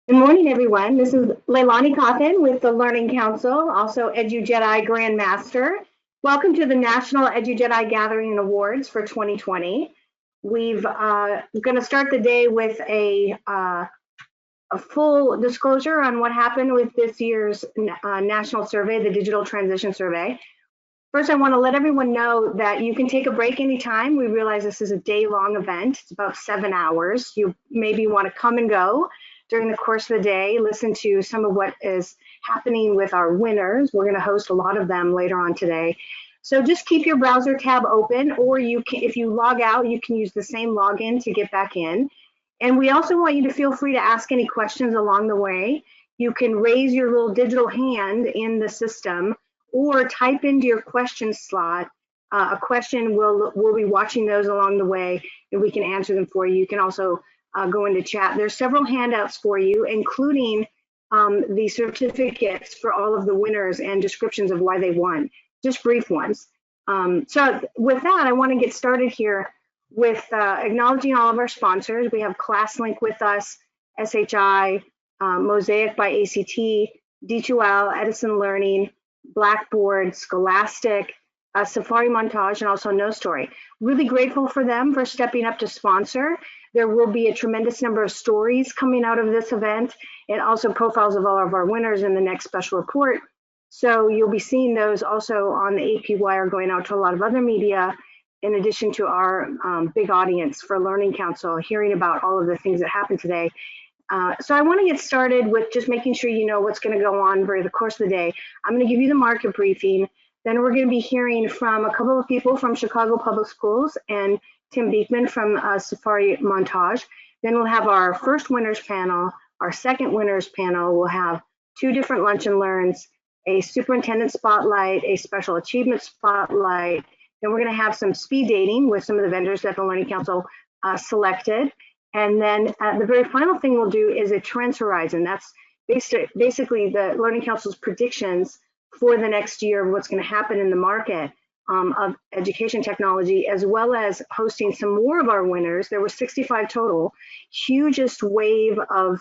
Good morning, everyone. This is Lani Cauthen with the Learning Council, also EduJedi Grandmaster. Welcome to the National EduJedi Gathering Awards for 2020. We're going to start the day with a full disclosure on what happened with this year's national survey, the Digital Transition Survey. First, I want to let everyone know that you can take a break anytime. We realize this is a day-long event. It's about 7 hours. You maybe want to come and go during the course of the day, listen to some of what is happening with our winners. We're going to host a lot of them later on today. So just keep your browser tab open, or you can, if you log out, you can use the same login to get back in. And we also want you to feel free to ask any questions along the way. You can raise your little digital hand in the system or type into your question slot a question. We'll be watching those along the way, and we can answer them for you. You can also go into chat. There's several handouts for you, including the certificates for all of the winners and descriptions of why they won, just brief ones. So with that, I want to get started here with acknowledging all of our sponsors. We have ClassLink with us, SHI, Mosaic by ACT, D2L, Edison Learning, Blackboard, Scholastic, Safari Montage, and also No Story. Really grateful for them for stepping up to sponsor. There will be a tremendous number of stories coming out of this event, and also profiles of all of our winners in the next special report. So you'll be seeing those also on the AP Wire, going out to a lot of other media, in addition to our big audience for Learning Council, hearing about all of the things that happened today. So I want to get started with just making sure you know what's going to go on over the course of the day. I'm going to give you the market briefing. Then we're going to be hearing from a couple of people from Chicago Public Schools and Tim Beekman from Safari Montage. Then we'll have our first winners panel, our second winners panel. We'll have two different lunch and learns, a superintendent spotlight, a special achievement spotlight. Then we're going to have some speed dating with some of the vendors that the Learning Council selected. And then the very final thing we'll do is a trends horizon. That's basically the Learning Council's predictions for the next year of what's going to happen in the market of education technology, as well as hosting some more of our winners. There were 65 total, hugest wave of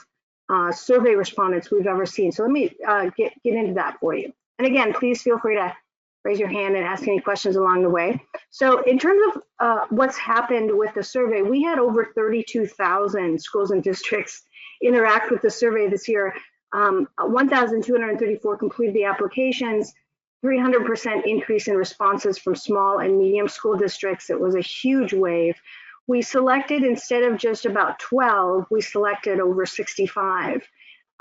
survey respondents we've ever seen. So let me get into that for you. And again, please feel free to raise your hand and ask any questions along the way. So in terms of what's happened with the survey, we had over 32,000 schools and districts interact with the survey this year. 1,234 completed the applications, 300% increase in responses from small and medium school districts. It was a huge wave. We selected, instead of just about 12, we selected over 65.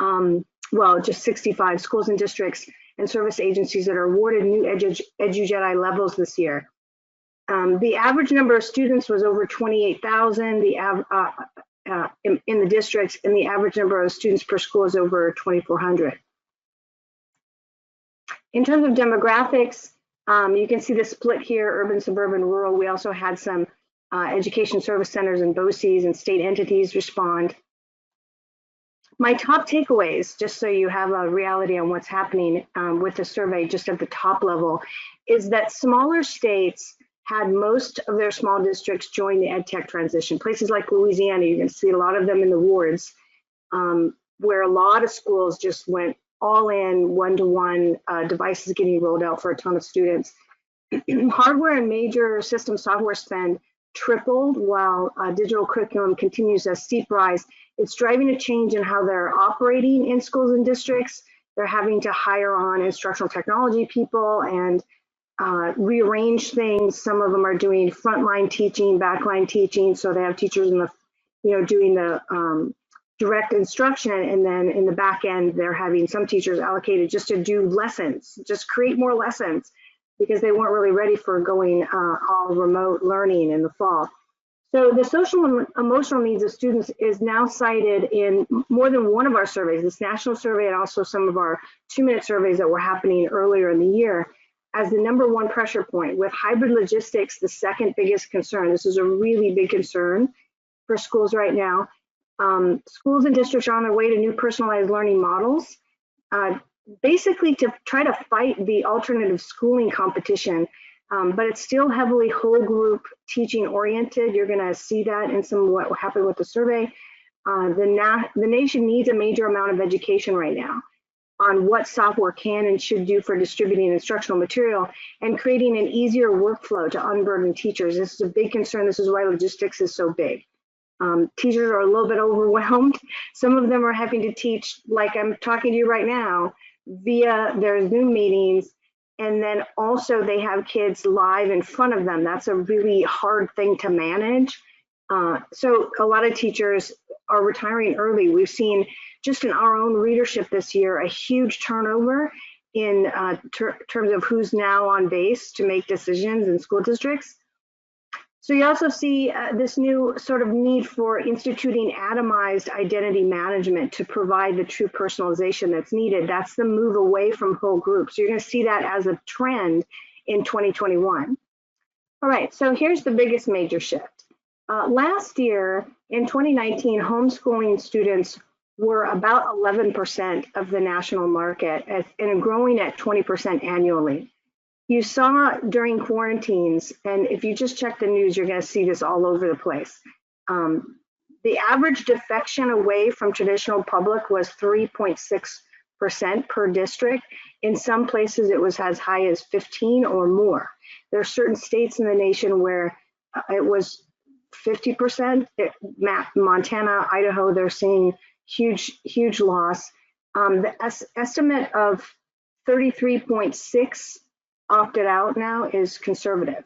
Well, just 65 schools and districts and service agencies that are awarded new EduJedi levels this year. The average number of students was over 28,000 in the districts, and the average number of students per school is over 2,400. In terms of demographics, you can see the split here, urban, suburban, rural. We also had some education service centers and BOCES and state entities respond. My top takeaways, just so you have a reality on what's happening with the survey, just at the top level, is that smaller states had most of their small districts join the EdTech transition. Places like Louisiana, you can see a lot of them in the wards, where a lot of schools just went all in, one-to-one, devices getting rolled out for a ton of students. Hardware and major system software spend tripled, while digital curriculum continues a steep rise. It's driving a change in how they're operating in schools and districts. They're having to hire on instructional technology people and rearrange things. Some of them are doing frontline teaching, backline teaching, so they have teachers in the, doing the direct instruction, and then in the back end, they're having some teachers allocated just to do lessons, just create more lessons, because they weren't really ready for going all remote learning in the fall. So the social and emotional needs of students is now cited in more than one of our surveys, this national survey and also some of our 2-minute surveys that were happening earlier in the year, as the #1 pressure point, with hybrid logistics the second biggest concern. This is a really big concern for schools right now. Schools and districts are on their way to new personalized learning models, basically to try to fight the alternative schooling competition, but it's still heavily whole group teaching oriented. You're going to see that in some of what happened with the survey. The nation needs a major amount of education right now on what software can and should do for distributing instructional material and creating an easier workflow to unburden teachers. This is a big concern. This is why logistics is so big. Teachers are a little bit overwhelmed. Some of them are having to teach, like I'm talking to you right now, via their Zoom meetings, and then also they have kids live in front of them. That's a really hard thing to manage. So a lot of teachers are retiring early. We've seen just in our own readership this year a huge turnover in terms of who's now on base to make decisions in school districts. So you also see this new sort of need for instituting atomized identity management to provide the true personalization that's needed. That's the move away from whole groups. You're going to see that as a trend in 2021. All right, so here's the biggest major shift. Last year, in 2019, homeschooling students were about 11% of the national market and growing at 20% annually. You saw during quarantines, and if you just check the news, you're going to see this all over the place. The average defection away from traditional public was 3.6% per district. In some places, it was as high as 15 or more. There are certain states in the nation where it was 50%. Montana, Idaho, they're seeing huge loss. The estimate of 33.6 opted out now is conservative.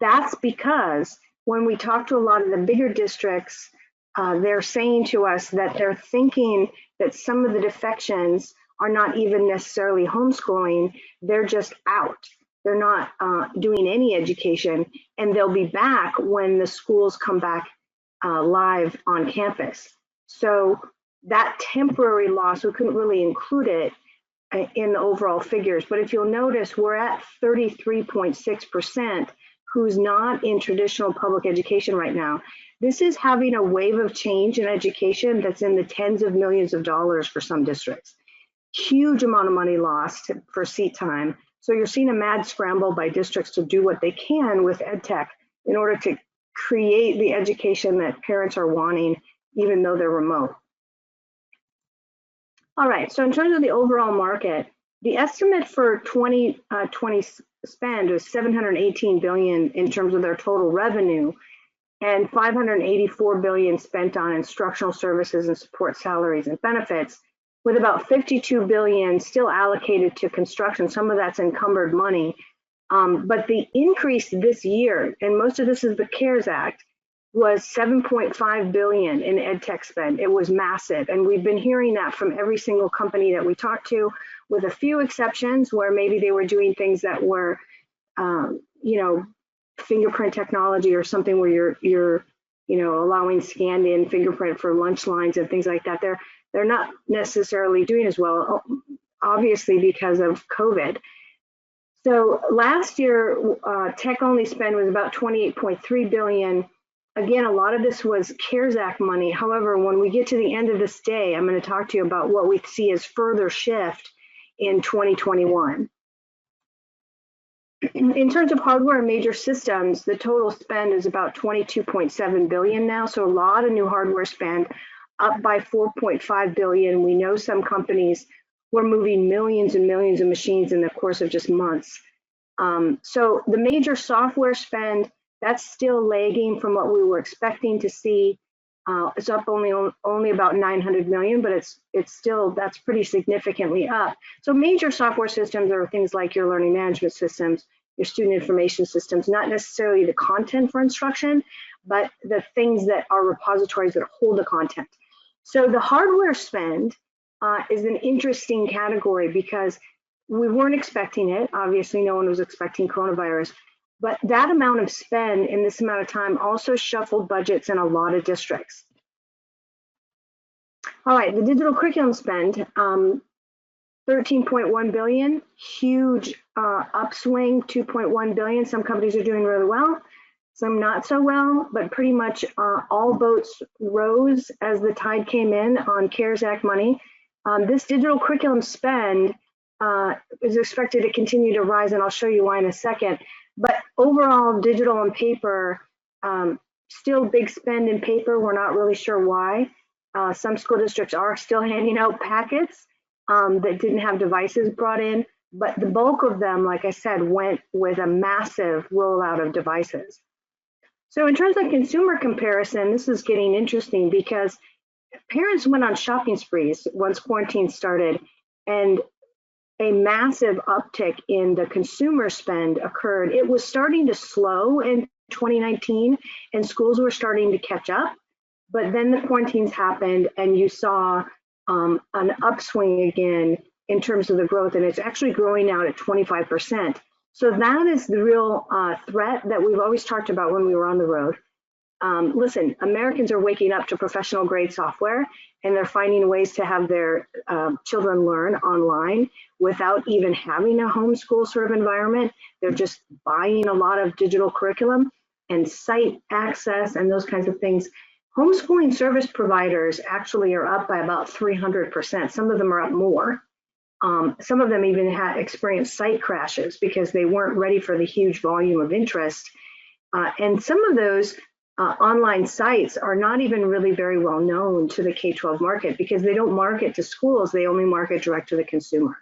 That's because when we talk to a lot of the bigger districts, they're saying to us that they're thinking that some of the defections are not even necessarily homeschooling, they're just out. They're not doing any education, and they'll be back when the schools come back live on campus. So that temporary loss, we couldn't really include it in the overall figures, but if you'll notice, we're at 33.6% who's not in traditional public education right now. This is having a wave of change in education that's in the tens of millions of dollars for some districts. Huge amount of money lost for seat time. So you're seeing a mad scramble by districts to do what they can with ed tech in order to create the education that parents are wanting, even though they're remote. All right, so in terms of the overall market, the estimate for 2020 spend was $718 billion in terms of their total revenue, and $584 billion spent on instructional services and support salaries and benefits, with about $52 billion still allocated to construction. Some of that's encumbered money, but the increase this year, and most of this is the CARES Act, was $7.5 billion in ed tech spend. It was massive, and we've been hearing that from every single company that we talked to, with a few exceptions where maybe they were doing things that were, fingerprint technology or something where you're allowing scanned in fingerprint for lunch lines and things like that. They're not necessarily doing as well, obviously because of COVID. So last year, tech-only spend was about $28.3 billion. Again, a lot of this was CARES Act money. However, when we get to the end of this day, I'm going to talk to you about what we see as further shift in 2021. In terms of hardware and major systems, the total spend is about $22.7 billion now. So a lot of new hardware spend, up by $4.5 billion. We know some companies were moving millions and millions of machines in the course of just months. So the major software spend, that's still lagging from what we were expecting to see. It's up only about 900 million, but it's still, that's pretty significantly up. So major software systems are things like your learning management systems, your student information systems, not necessarily the content for instruction, but the things that are repositories that hold the content. So the hardware spend is an interesting category because we weren't expecting it. Obviously, no one was expecting coronavirus. But that amount of spend in this amount of time also shuffled budgets in a lot of districts. All right, the digital curriculum spend, 13.1 billion, huge upswing, 2.1 billion. Some companies are doing really well, some not so well, but pretty much all boats rose as the tide came in on CARES Act money. This digital curriculum spend is expected to continue to rise, and I'll show you why in a second. But overall, digital and paper Still big spend in paper. We're not really sure why. Some school districts are still handing out packets that didn't have devices brought in, but the bulk of them, like I said, went with a massive rollout of devices. So in terms of consumer comparison, this is getting interesting because parents went on shopping sprees once quarantine started, and a massive uptick in the consumer spend occurred. It was starting to slow in 2019 and schools were starting to catch up, but then the quarantines happened and you saw an upswing again in terms of the growth, and it's actually growing now at 25%. So that is the real threat that we've always talked about when we were on the road. Listen, Americans are waking up to professional grade software and they're finding ways to have their children learn online without even having a homeschool sort of environment. They're just buying a lot of digital curriculum and site access and those kinds of things. Homeschooling service providers actually are up by about 300%. Some of them are up more. Some of them even had experienced site crashes because they weren't ready for the huge volume of interest. And some of those online sites are not even really very well known to the K-12 market because they don't market to schools, they only market direct to the consumer.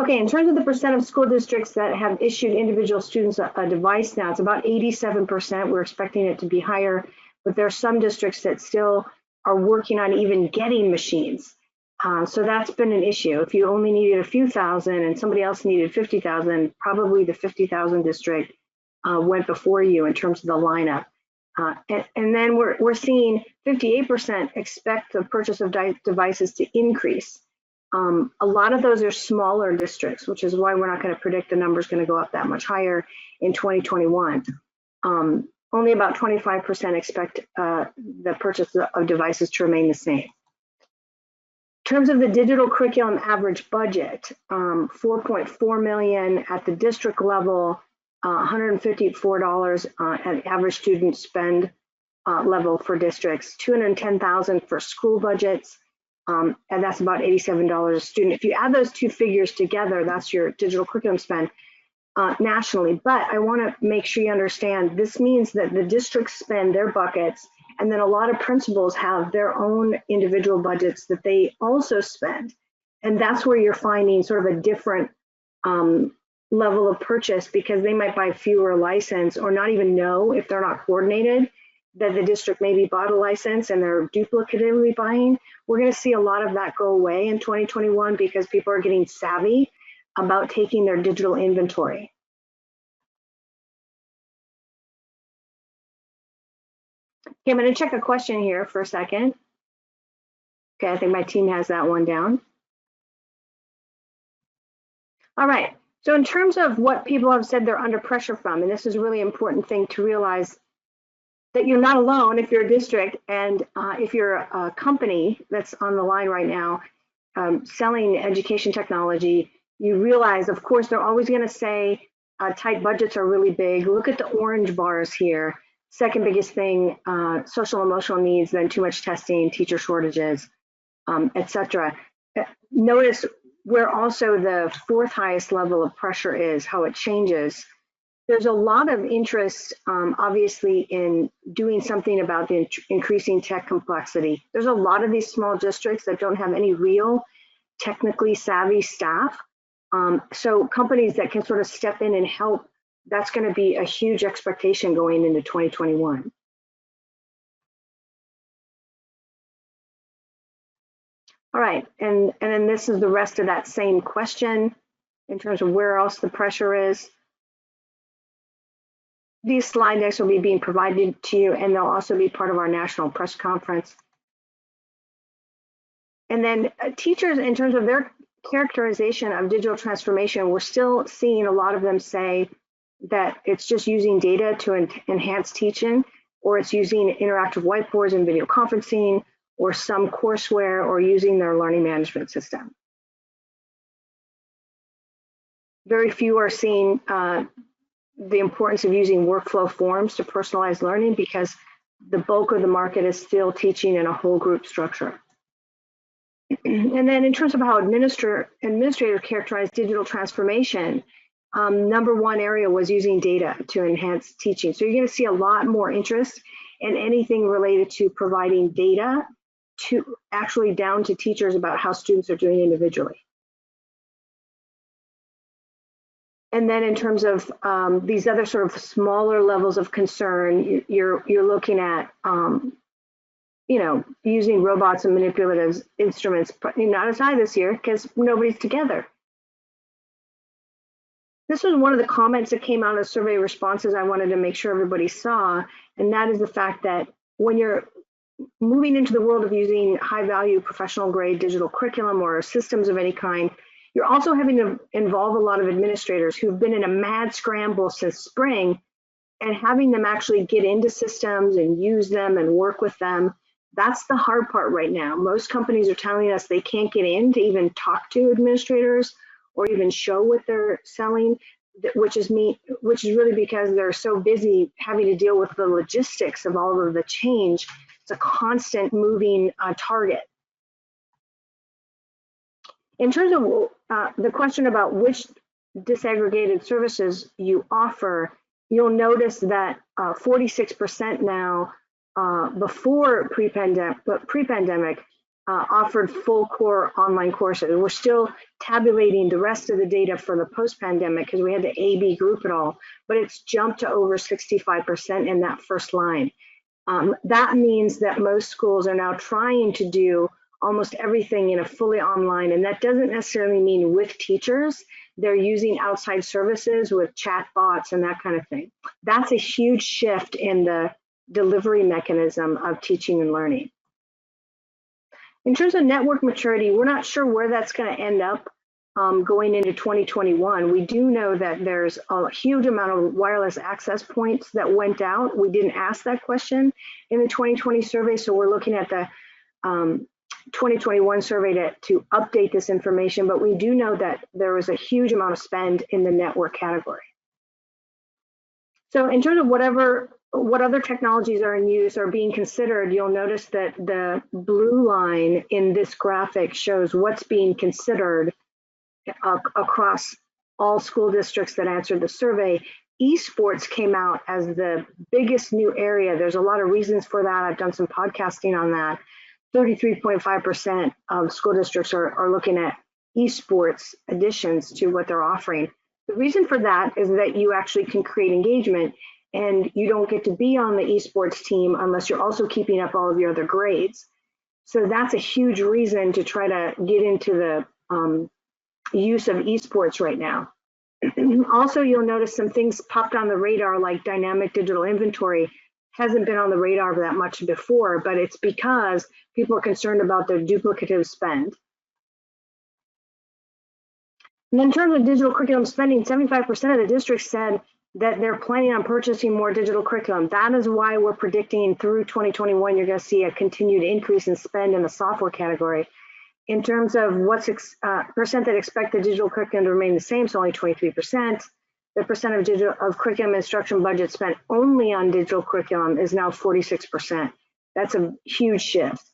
Okay, in terms of the percent of school districts that have issued individual students a device now, it's about 87%. We're expecting it to be higher, but there are some districts that still are working on even getting machines. So that's been an issue. If you only needed a few thousand and somebody else needed 50,000, probably the 50,000 district went before you in terms of the lineup. And then we're seeing 58% expect the purchase of devices to increase. A lot of those are smaller districts, which is why we're not going to predict the number is going to go up that much higher in 2021. Only about 25% expect the purchase of devices to remain the same. In terms of the digital curriculum average budget, $4.4 million at the district level, $154 at average student spend level for districts, $210,000 for school budgets, and that's about $87 a student. If you add those two figures together, that's your digital curriculum spend nationally. But I want to make sure you understand this means that the districts spend their buckets, and then a lot of principals have their own individual budgets that they also spend. And that's where you're finding sort of a different level of purchase because they might buy fewer license or not even know if they're not coordinated that the district maybe bought a license and they're duplicatively buying. We're going to see a lot of that go away in 2021 because people are getting savvy about taking their digital inventory. Okay, I'm going to check a question here for a second. Okay, I think my team has that one down. All right, so in terms of what people have said they're under pressure from, and this is a really important thing to realize that you're not alone if you're a district and if you're a company that's on the line right now selling education technology, you realize, of course, they're always going to say tight budgets are really big. Look at the orange bars here. Second biggest thing, social emotional needs, then too much testing, teacher shortages, etc. Notice where also the fourth highest level of pressure is, how it changes. There's a lot of interest, obviously, in doing something about the increasing tech complexity. There's a lot of these small districts that don't have any real technically savvy staff. So companies that can sort of step in and help, that's going to be a huge expectation going into 2021. All right, and then this is the rest of that same question in terms of where else the pressure is. These slide decks will be being provided to you, and they'll also be part of our national press conference. And then teachers, in terms of their characterization of digital transformation, we're still seeing a lot of them say that it's just using data to enhance teaching, or it's using interactive whiteboards and video conferencing, or some courseware, or using their learning management system. Very few are seeing the importance of using workflow forms to personalize learning because the bulk of the market is still teaching in a whole group structure. And then in terms of how administrators characterize digital transformation, number one area was using data to enhance teaching. So you're going to see a lot more interest in anything related to providing data to actually down to teachers about how students are doing individually. And then in terms of these other sort of smaller levels of concern, you're looking at, you know, using robots and manipulative instruments, but not as high this year because nobody's together. This was one of the comments that came out of survey responses I wanted to make sure everybody saw, and that is the fact that when you're moving into the world of using high value professional grade digital curriculum or systems of any kind, you're also having to involve a lot of administrators who've been in a mad scramble since spring, and having them actually get into systems and use them and work with them. That's the hard part right now. Most companies are telling us they can't get in to even talk to administrators or even show what they're selling, which is really because they're so busy having to deal with the logistics of all of the change. It's a constant moving target. In terms of the question about which disaggregated services you offer, you'll notice that 46% now before pre-pandemic offered full core online courses. We're still tabulating the rest of the data for the post-pandemic because we had to A/B group it all, but it's jumped to over 65% in that first line. That means that most schools are now trying to do almost everything in a fully online, and that doesn't necessarily mean with teachers. They're using outside services with chat bots and that kind of thing. That's a huge shift in the delivery mechanism of teaching and learning. In terms of network maturity, we're not sure where that's going to end up going into 2021. We do know that there's a huge amount of wireless access points that went out. We didn't ask that question in the 2020 survey, so we're looking at the 2021 survey to update this information, but we do know that there was a huge amount of spend in the network category. So in terms of what other technologies are in use or being considered, you'll notice that the blue line in this graphic shows what's being considered across all school districts that answered the survey. Esports came out as the biggest new area. There's a lot of reasons for that. I've done some podcasting on that. 33.5% of school districts are looking at esports additions to what they're offering. The reason for that is that you actually can create engagement, and you don't get to be on the esports team unless you're also keeping up all of your other grades. So that's a huge reason to try to get into the use of esports right now. Also, you'll notice some things popped on the radar, like dynamic digital inventory hasn't been on the radar that much before, but it's because people are concerned about their duplicative spend. And in terms of digital curriculum spending, 75% of the districts said that they're planning on purchasing more digital curriculum. That is why we're predicting through 2021, you're going to see a continued increase in spend in the software category. In terms of what's percent that expect the digital curriculum to remain the same, so only 23%. The percent of curriculum instruction budget spent only on digital curriculum is now 46%. That's a huge shift.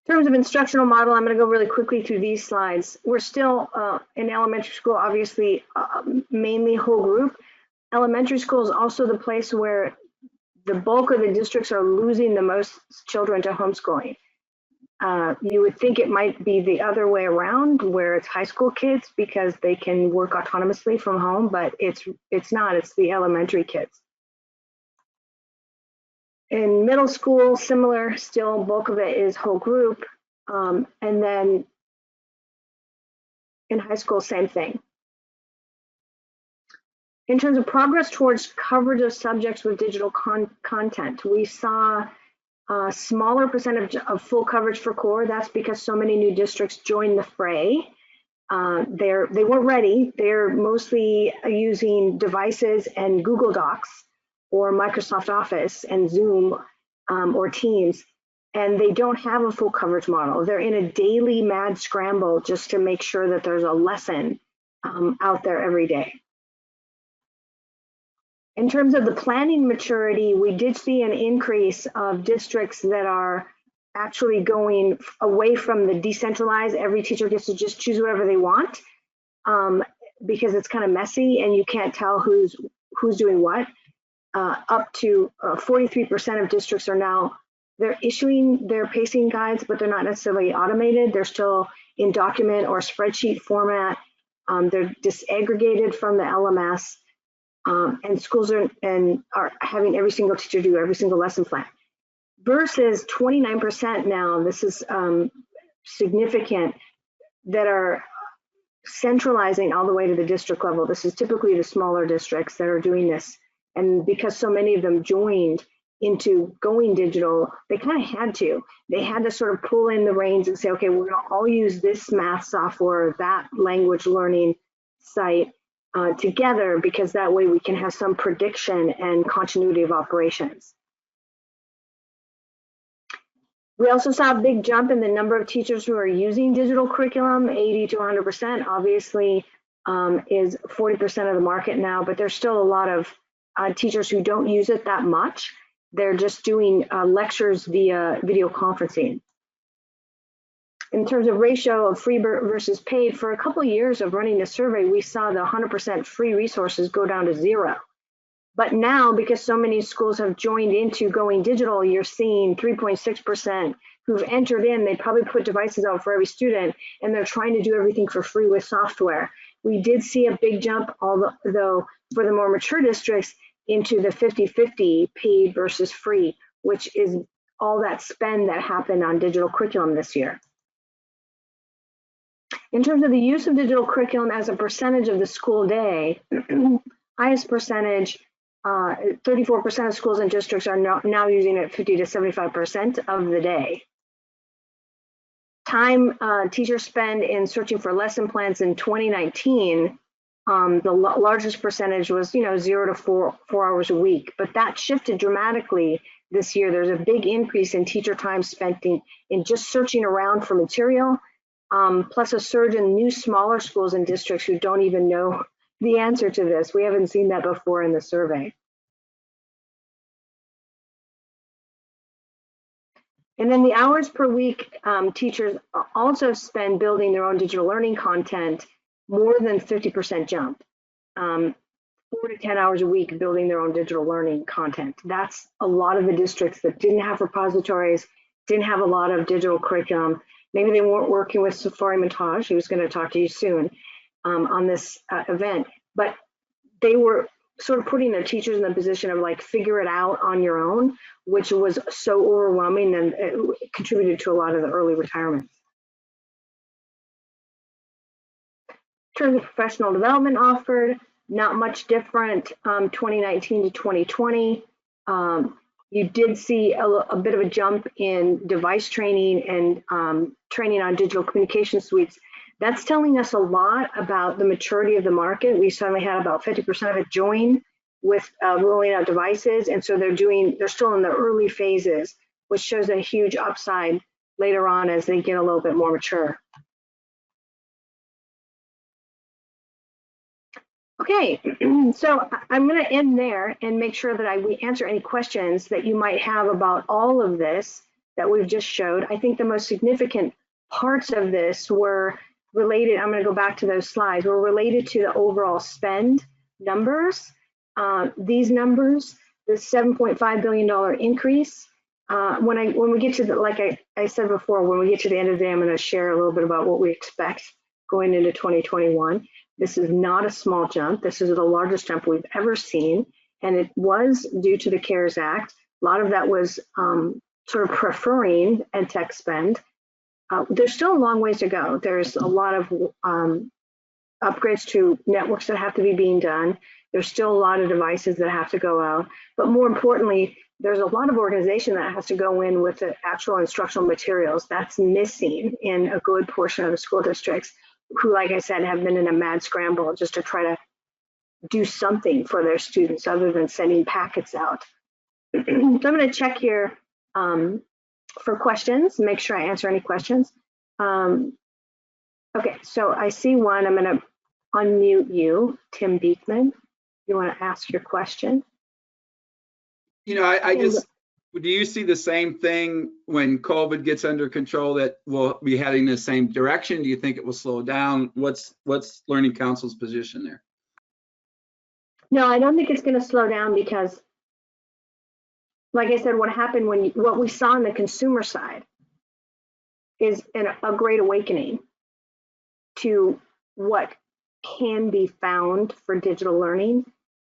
In terms of instructional model, I'm going to go really quickly through these slides. We're still in elementary school, obviously, mainly whole group. Elementary school is also the place where the bulk of the districts are losing the most children to homeschooling. You would think it might be the other way around, where it's high school kids because they can work autonomously from home, but it's not. It's the elementary kids. In middle school, similar, still bulk of it is whole group, and then in high school, same thing. In terms of progress towards coverage of subjects with digital content, we saw a smaller percentage of full coverage for core. That's because so many new districts joined the fray. They weren't ready. They're mostly using devices and Google Docs or Microsoft Office and Zoom or Teams, and they don't have a full coverage model. They're in a daily mad scramble just to make sure that there's a lesson out there every day. In terms of the planning maturity, we did see an increase of districts that are actually going away from the decentralized, every teacher gets to just choose whatever they want, because it's kind of messy and you can't tell who's doing what. Up to 43% of districts are now, they're issuing their pacing guides, but they're not necessarily automated. They're still in document or spreadsheet format. They're disaggregated from the LMS, and schools are having every single teacher do every single lesson plan. Versus 29% now, this is significant, that are centralizing all the way to the district level. This is typically the smaller districts that are doing this. And because so many of them joined into going digital, they kind of had to. They had to sort of pull in the reins and say, okay, we're going to all use this math software, that language learning site together, because that way we can have some prediction and continuity of operations. We also saw a big jump in the number of teachers who are using digital curriculum. 80 to 100% obviously is 40% of the market now, but there's still a lot of teachers who don't use it that much. They're just doing lectures via video conferencing. In terms of ratio of free versus paid, for a couple of years of running the survey, we saw the 100% free resources go down to 0. But now, because so many schools have joined into going digital, you're seeing 3.6% who've entered in. They probably put devices out for every student, and they're trying to do everything for free with software. We did see a big jump, although for the more mature districts, into the 50-50 paid versus free, which is all that spend that happened on digital curriculum this year. In terms of the use of digital curriculum as a percentage of the school day, highest percentage, 34% of schools and districts are now using it 50 to 75% of the day. Time teachers spend in searching for lesson plans in 2019, the largest percentage was 0 to 4 hours a week, but that shifted dramatically this year. There's a big increase in teacher time spent in just searching around for material, plus a surge in new smaller schools and districts who don't even know the answer to this. We haven't seen that before in the survey. And then the hours per week, teachers also spend building their own digital learning content, more than 50% jump, 4 to 10 hours a week building their own digital learning content. That's a lot of the districts that didn't have repositories, didn't have a lot of digital curriculum. Maybe they weren't working with Safari Montage, who's going to talk to you soon on this event, but they were sort of putting their teachers in the position of like, figure it out on your own, which was so overwhelming, and it contributed to a lot of the early retirements. In terms of professional development offered, not much different 2019 to 2020. You did see a bit of a jump in device training and training on digital communication suites. That's telling us a lot about the maturity of the market. We suddenly had about 50% of it join with rolling out devices, and so they're still in the early phases, which shows a huge upside later on as they get a little bit more mature. Okay, so I'm going to end there and make sure that we answer any questions that you might have about all of this that we've just showed. I think the most significant parts of this were related, I'm going to go back to those slides, were related to the overall spend numbers. These numbers, the $7.5 billion increase, when we get to the, like I said before, when we get to the end of the day, I'm going to share a little bit about what we expect going into 2021. This is not a small jump. This is the largest jump we've ever seen, and it was due to the CARES Act. A lot of that was sort of preferring ed tech spend. There's still a long ways to go. There's a lot of upgrades to networks that have to be being done. There's still a lot of devices that have to go out. But more importantly, there's a lot of organization that has to go in with the actual instructional materials. That's missing in a good portion of the school districts, who, like I said, have been in a mad scramble just to try to do something for their students other than sending packets out. So I'm going to check here for questions, make sure I answer any questions. Okay, so I see one. I'm going to unmute you, Tim Beekman. You want to ask your question? You know, I just Do you see the same thing when COVID gets under control, that we'll be heading the same direction? Do you think it will slow down? What's Learning Council's position there? No, I don't think it's going to slow down because, like I said, what we saw on the consumer side is a great awakening to what can be found for digital learning,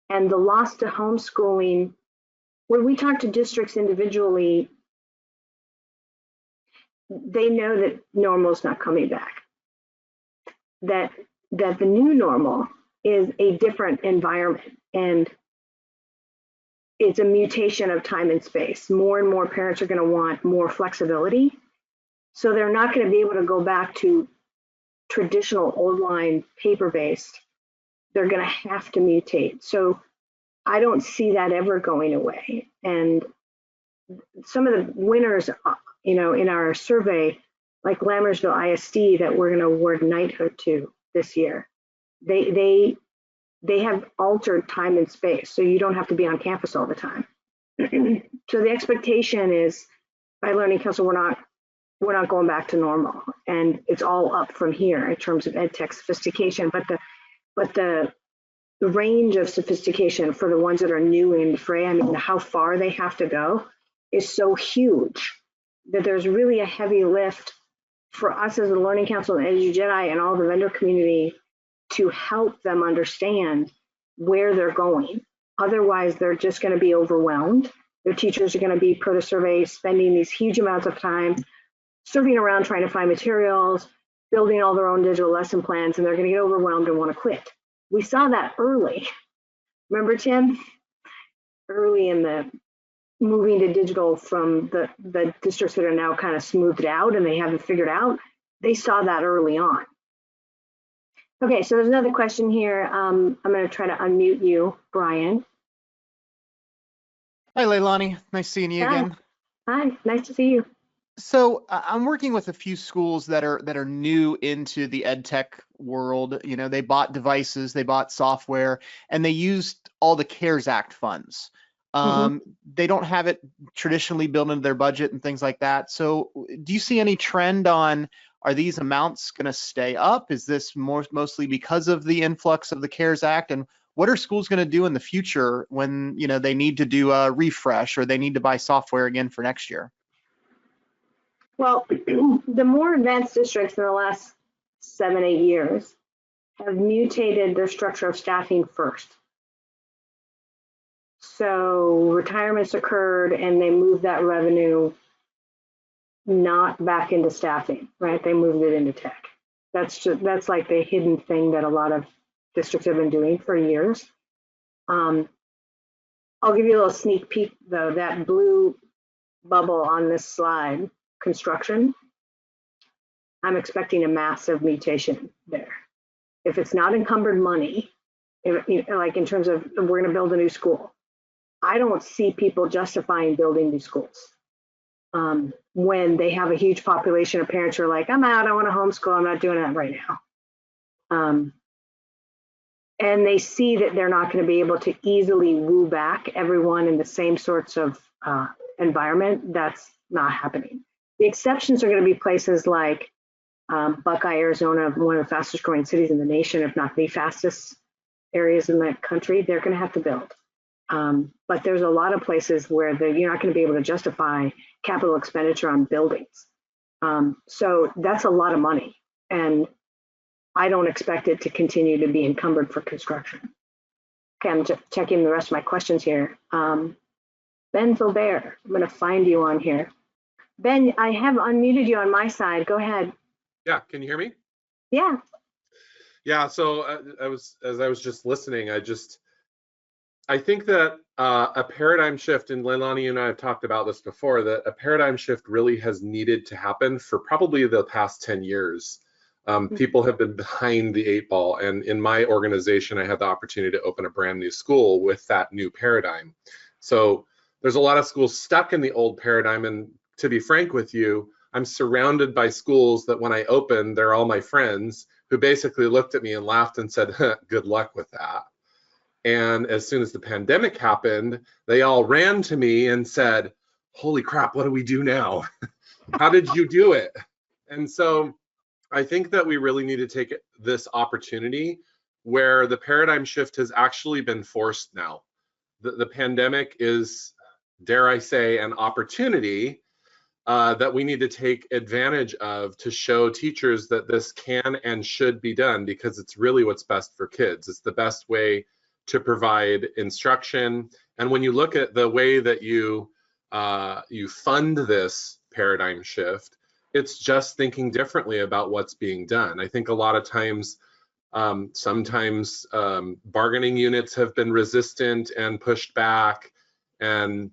and the loss to homeschooling. When we talk to districts individually, they know that normal is not coming back. That the new normal is a different environment, and it's a mutation of time and space. More and more parents are going to want more flexibility, so they're not going to be able to go back to traditional old line paper-based. They're going to have to mutate. So I don't see that ever going away. And some of the winners, in our survey, like Lammersville ISD, that we're going to award knighthood to this year, they have altered time and space, so you don't have to be on campus all the time. So the expectation is, by Learning Council, we're not going back to normal, and it's all up from here in terms of ed tech sophistication. But the range of sophistication for the ones that are new in the fray, I mean, how far they have to go is so huge that there's really a heavy lift for us as the Learning Council and EduJedi and all the vendor community to help them understand where they're going. Otherwise, they're just going to be overwhelmed. Their teachers are going to be, per the survey, spending these huge amounts of time surfing around trying to find materials, building all their own digital lesson plans, and they're going to get overwhelmed and want to quit. We saw that early. Remember, Tim? Early in the moving to digital from the districts that are now kind of smoothed out and they haven't figured out, they saw that early on. Okay, so there's another question here. I'm going to try to unmute you, Brian. Hi, Lani. Nice seeing you again. Hi, nice to see you. So I'm working with a few schools that are new into the ed tech world. You know, they bought devices, they bought software, and they used all the CARES Act funds. They don't have it traditionally built into their budget and things like that. So do you see any trend on, are these amounts going to stay up? Is this mostly because of the influx of the CARES Act? And what are schools going to do in the future when, you know, they need to do a refresh or they need to buy software again for next year? Well, the more advanced districts in the last 7-8 years have mutated their structure of staffing first. So retirements occurred and they moved that revenue not back into staffing, right? They moved it into tech. That's like the hidden thing that a lot of districts have been doing for years. I'll give you a little sneak peek though. That blue bubble on this slide, construction, I'm expecting a massive mutation there. If it's not encumbered money, like in terms of we're going to build a new school, I don't see people justifying building new schools when they have a huge population of parents who are like, I'm out, I want to homeschool, I'm not doing that right now. And they see that they're not going to be able to easily woo back everyone in the same sorts of environment. That's not happening. The exceptions are going to be places like Buckeye, Arizona, one of the fastest growing cities in the nation, if not the fastest areas in the country. They're going to have to build. But there's a lot of places where you're not going to be able to justify capital expenditure on buildings. So that's a lot of money. And I don't expect it to continue to be encumbered for construction. Okay, I'm just checking the rest of my questions here. Ben Filbert, I'm going to find you on here. Ben, I have unmuted you on my side. Go ahead. Yeah, can you hear me? Yeah. Yeah, so as I was just listening, I think that a paradigm shift, and Lani and I have talked about this before, that a paradigm shift really has needed to happen for probably the past 10 years. People have been behind the 8 ball, and in my organization, I had the opportunity to open a brand new school with that new paradigm. So there's a lot of schools stuck in the old paradigm, and to be frank with you, I'm surrounded by schools that when I opened, they're all my friends who basically looked at me and laughed and said, good luck with that. And as soon as the pandemic happened, they all ran to me and said, holy crap, what do we do now? How did you do it? And so I think that we really need to take this opportunity where the paradigm shift has actually been forced now. The pandemic is, dare I say, an opportunity that we need to take advantage of to show teachers that this can and should be done, because it's really what's best for kids. It's the best way to provide instruction. And when you look at the way that you fund this paradigm shift, it's just thinking differently about what's being done. I think a lot of times, sometimes bargaining units have been resistant and pushed back, and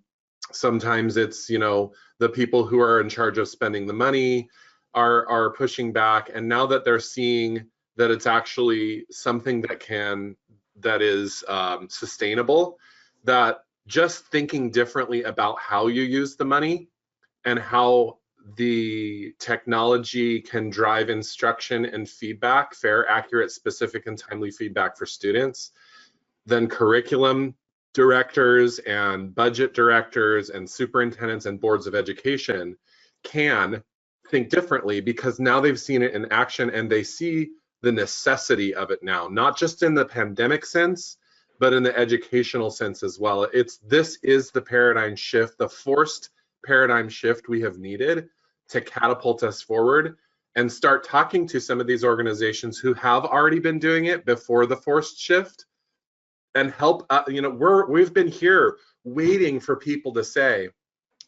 sometimes it's, you know, the people who are in charge of spending the money are pushing back. And now that they're seeing that it's actually something that is sustainable, that just thinking differently about how you use the money and how the technology can drive instruction and feedback, fair, accurate, specific, and timely feedback for students, then curriculum directors and budget directors and superintendents and boards of education can think differently, because now they've seen it in action and they see the necessity of it now, not just in the pandemic sense, but in the educational sense as well. This is the paradigm shift, the forced paradigm shift we have needed to catapult us forward and start talking to some of these organizations who have already been doing it before the forced shift, and help. You know, we've been here waiting for people to say,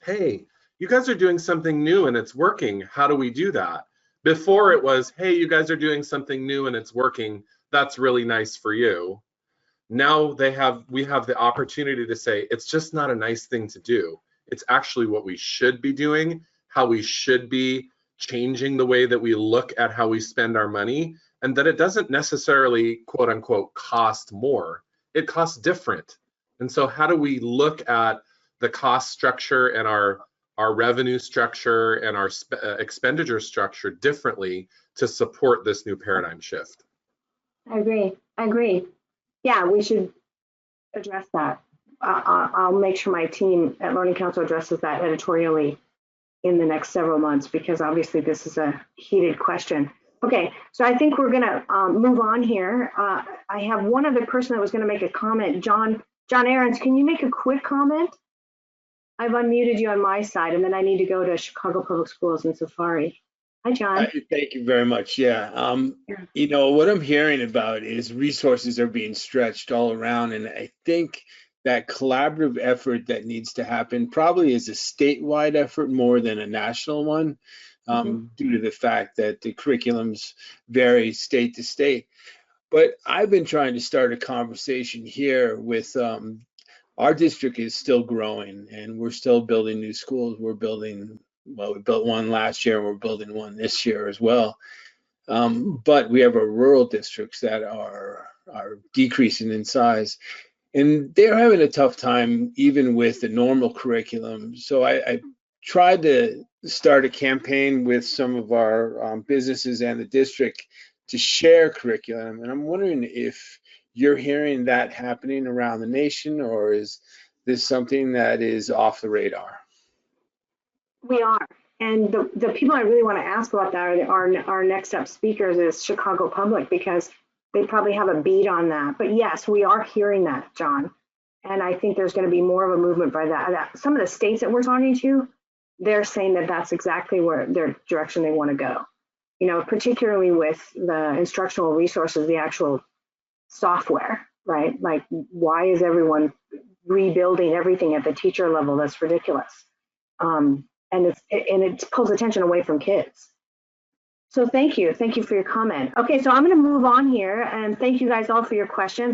hey, you guys are doing something new and it's working. How do we do that? Before it was, hey, you guys are doing something new and it's working. That's really nice for you. Now we have the opportunity to say, it's just not a nice thing to do. It's actually what we should be doing, how we should be changing the way that we look at how we spend our money, and that it doesn't necessarily, quote unquote, cost more. It costs different. And so how do we look at the cost structure and our revenue structure and our expenditure structure differently to support this new paradigm shift? I agree. Yeah, we should address that. I'll make sure my team at Learning Council addresses that editorially in the next several months, because obviously this is a heated question. Okay, so I think we're gonna move on here. I have one other person that was gonna make a comment. John Ahrens, can you make a quick comment? I've unmuted you on my side, and then I need to go to Chicago Public Schools and Safari. Hi, John. Thank you very much. Yeah. You know, what I'm hearing about is resources are being stretched all around. And I think that collaborative effort that needs to happen probably is a statewide effort more than a national one, due to the fact that the curriculums vary state to state. But I've been trying to start a conversation here with our district is still growing and we're still building new schools. We're building, well, we built one last year and we're building one this year as well. But we have our rural districts that are decreasing in size, and they're having a tough time even with the normal curriculum. So I tried to start a campaign with some of our businesses and the district to share curriculum. And I'm wondering if you're hearing that happening around the nation, or is this something that is off the radar? We are. And the people I really want to ask about that are our next up speakers is Chicago Public, because they probably have a beat on that. But yes, we are hearing that, John. And I think there's going to be more of a movement by that. Some of the states that we're talking to, they're saying that that's exactly where their direction they want to go. You know, particularly with the instructional resources, the actual software, right? Like, why is everyone rebuilding everything at the teacher level? That's ridiculous. And it pulls attention away from kids. So thank you for your comment. Okay, so I'm going to move on here, and thank you guys all for your questions.